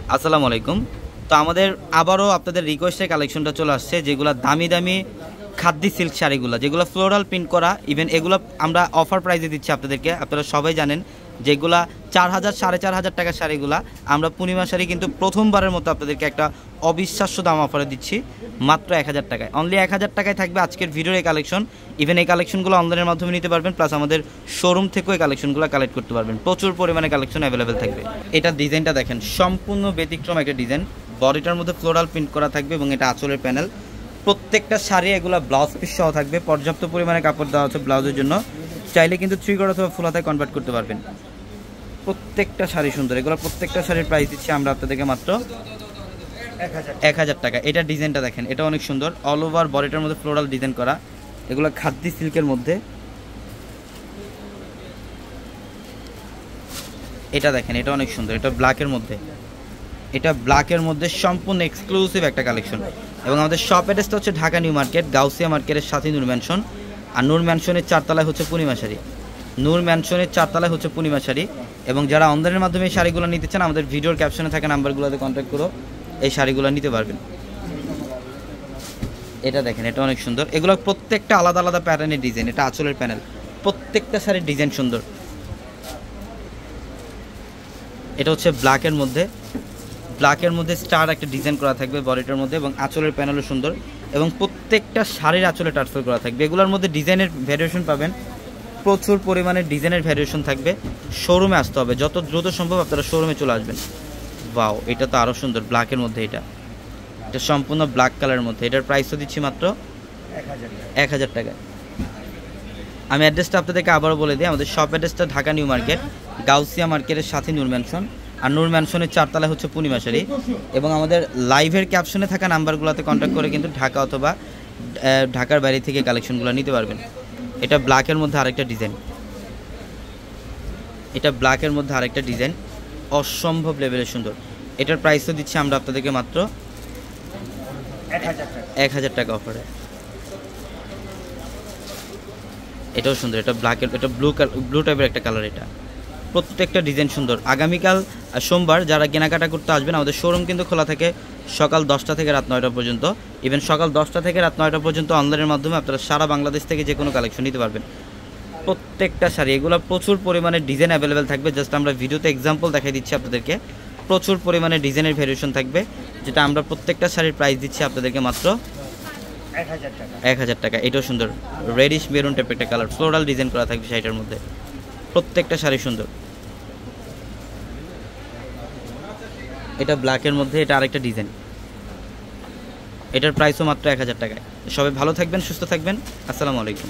আসসালামু আলাইকুম। তো আমাদের আবারও আপনাদের রিকোয়েস্টের কালেকশনটা চলে আসছে, যেগুলো দামি দামি খাদ্যি সিল্ক শাড়িগুলো, যেগুলো ফ্লোরাল প্রিন্ট করা। ইভেন এগুলো আমরা অফার প্রাইসে দিচ্ছি আপনাদেরকে। আপনারা সবাই জানেন যেগুলা 4000 4500 টাকার শাড়িগুলা আমরা পূর্ণিমা শাড়ি কিন্তু প্রথমবারের মতো আপনাদেরকে একটা অবিশ্বাস্য দাম অফারে দিচ্ছি মাত্র 1000 টাকায়। অনলি 1000 টাকায় থাকবে আজকের ভিডিওর এই কালেকশন। ইভেন এই কালেকশনগুলো অনলাইনের মাধ্যমে নিতে পারবেন, প্লাস আমাদের শোরুম থেকেও এই কালেকশনগুলো কালেক্ট করতে পারবেন। প্রচুর পরিমাণে কালেকশন অ্যাভেলেবেল থাকবে। এটা ডিজাইনটা দেখেন, সম্পূর্ণ ব্যতিক্রম একটা ডিজাইন। বডিটার মধ্যে ফ্লোরাল প্রিন্ট করা থাকবে এবং এটা আঁচলের প্যানেল। প্রত্যেকটা শাড়ি এগুলো ব্লাউজ পিস সহ থাকবে। পর্যাপ্ত পরিমাণে কাপড় দেওয়া আছে ব্লাউজের জন্য। চাইলে কিন্তু 3 কোয়ার্টার অথবা ফুল হাতায় কনভার্ট করতে পারবেন। প্রত্যেকটা শাড়ি সুন্দর। এগুলো প্রত্যেকটা শাড়ির প্রাইস দিচ্ছি আমরা আপনাদেরকে মাত্র 1000 টাকা। এটা ডিজাইনটা দেখেন, এটা অনেক সুন্দর। অল ওভার বডিটার মধ্যে ফ্লোরাল ডিজাইন করা। এগুলো খাদ্যি সিল্কের মধ্যে। এটা দেখেন, এটা অনেক সুন্দর। এটা ব্ল্যাকের মধ্যে, এটা ব্ল্যাকের মধ্যে সম্পূর্ণ এক্সক্লুসিভ একটা কালেকশন। এবং আমাদের শপ অ্যাড্রেসটা হচ্ছে ঢাকা নিউ মার্কেট, গাউসিয়া মার্কেটের সাথে নূর ম্যানশন। আর নূর ম্যানশনের 4 তলায় হচ্ছে পূর্ণিমা শাড়ি। নূর ম্যানশনের 4 তলায় হচ্ছে পূর্ণিমা শাড়ি। এবং যারা অনলাইনের মাধ্যমে এই শাড়িগুলো নিতে চান, আমাদের ভিডিওর ক্যাপশনে থাকা নাম্বারগুলোতে কন্ট্যাক্ট করো, এই শাড়িগুলো নিতে পারবেন। এটা দেখেন, এটা অনেক সুন্দর। এগুলো প্রত্যেকটা আলাদা আলাদা প্যাটার্নের ডিজাইন। এটা আঁচলের প্যানেল। প্রত্যেকটা শাড়ির ডিজাইন সুন্দর। এটা হচ্ছে ব্ল্যাকের মধ্যে। ব্ল্যাকের মধ্যে স্টার একটা ডিজাইন করা থাকবে বডিটার মধ্যে, এবং আঁচলের প্যানেলও সুন্দর। এবং প্রত্যেকটা শাড়ির আঁচলে টার্সেল করা থাকবে। এগুলোর মধ্যে ডিজাইনের ভ্যারিয়েশন পাবেন, প্রচুর পরিমাণে ডিজাইনের ভ্যারিয়েশন থাকবে। শোরুমে আসতে হবে, যত দ্রুত সম্ভব আপনারা শোরুমে চলে আসবেন। ওয়াও, এটা তো আরও সুন্দর। ব্ল্যাকের মধ্যে এটা সম্পূর্ণ ব্ল্যাক কালারের মধ্যে। এটার প্রাইসও দিচ্ছি মাত্র 1000 টাকা। আমি অ্যাড্রেসটা আপনাদেরকে আবারও বলে দিই। আমাদের শপ অ্যাড্রেসটা ঢাকা নিউ মার্কেট, গাউসিয়া মার্কেটের সাথে নূর ম্যানশন। আর নূর ম্যানশনের 4 তলায় হচ্ছে পূর্ণিমা শাড়ি। এবং আমাদের লাইভের ক্যাপশনে থাকা নাম্বারগুলোতে কন্ট্যাক্ট করে কিন্তু ঢাকা অথবা ঢাকার বাইরে থেকে কালেকশনগুলো নিতে পারবেন। এটা ব্ল্যাকের মধ্যে আরেকটা ডিজাইন। এটা ব্ল্যাকের মধ্যে আরেকটা ডিজাইন, অসম্ভব লেভেলের সুন্দর। এটার প্রাইসও দিচ্ছি আমরা আপনাদেরকে মাত্র 1000 টাকা অফারে। এটাও সুন্দর। এটা ব্ল্যাকের, এটা ব্লু টাইপের একটা কালার। এটা প্রত্যেকটা ডিজাইন সুন্দর। আগামীকাল সোমবার যারা কেনাকাটা করতে আসবেন, আমাদের শোরুম কিন্তু খোলা থাকে সকাল 10টা থেকে রাত 9টা পর্যন্ত। ইভেন সকাল 10টা থেকে রাত 9টা পর্যন্ত অনলাইনের মাধ্যমে আপনারা সারা বাংলাদেশ থেকে যে কোনো কালেকশন নিতে পারবেন। প্রত্যেকটা শাড়ি এগুলো প্রচুর পরিমাণে ডিজাইন অ্যাভেলেবেল থাকবে। জাস্ট আমরা ভিডিওতে এক্সাম্পল দেখাই দিচ্ছি আপনাদেরকে। প্রচুর পরিমাণে ডিজাইনের ভ্যারিয়েশন থাকবে, যেটা আমরা প্রত্যেকটা শাড়ির প্রাইস দিচ্ছি আপনাদেরকে মাত্র 1000 টাকা। এটাও সুন্দর। রেডিশ মেরুন টাইপের একটা কালার, ফ্লোরাল ডিজাইন করা থাকবে শাড়িটার মধ্যে। প্রত্যেকটা শাড়ি সুন্দর। এটা ব্ল্যাকের মধ্যে, এটা আরেকটা ডিজাইন। এটার প্রাইসও মাত্র 1000 টাকায়। সবাই ভালো থাকবেন, সুস্থ থাকবেন। আসসালামু আলাইকুম।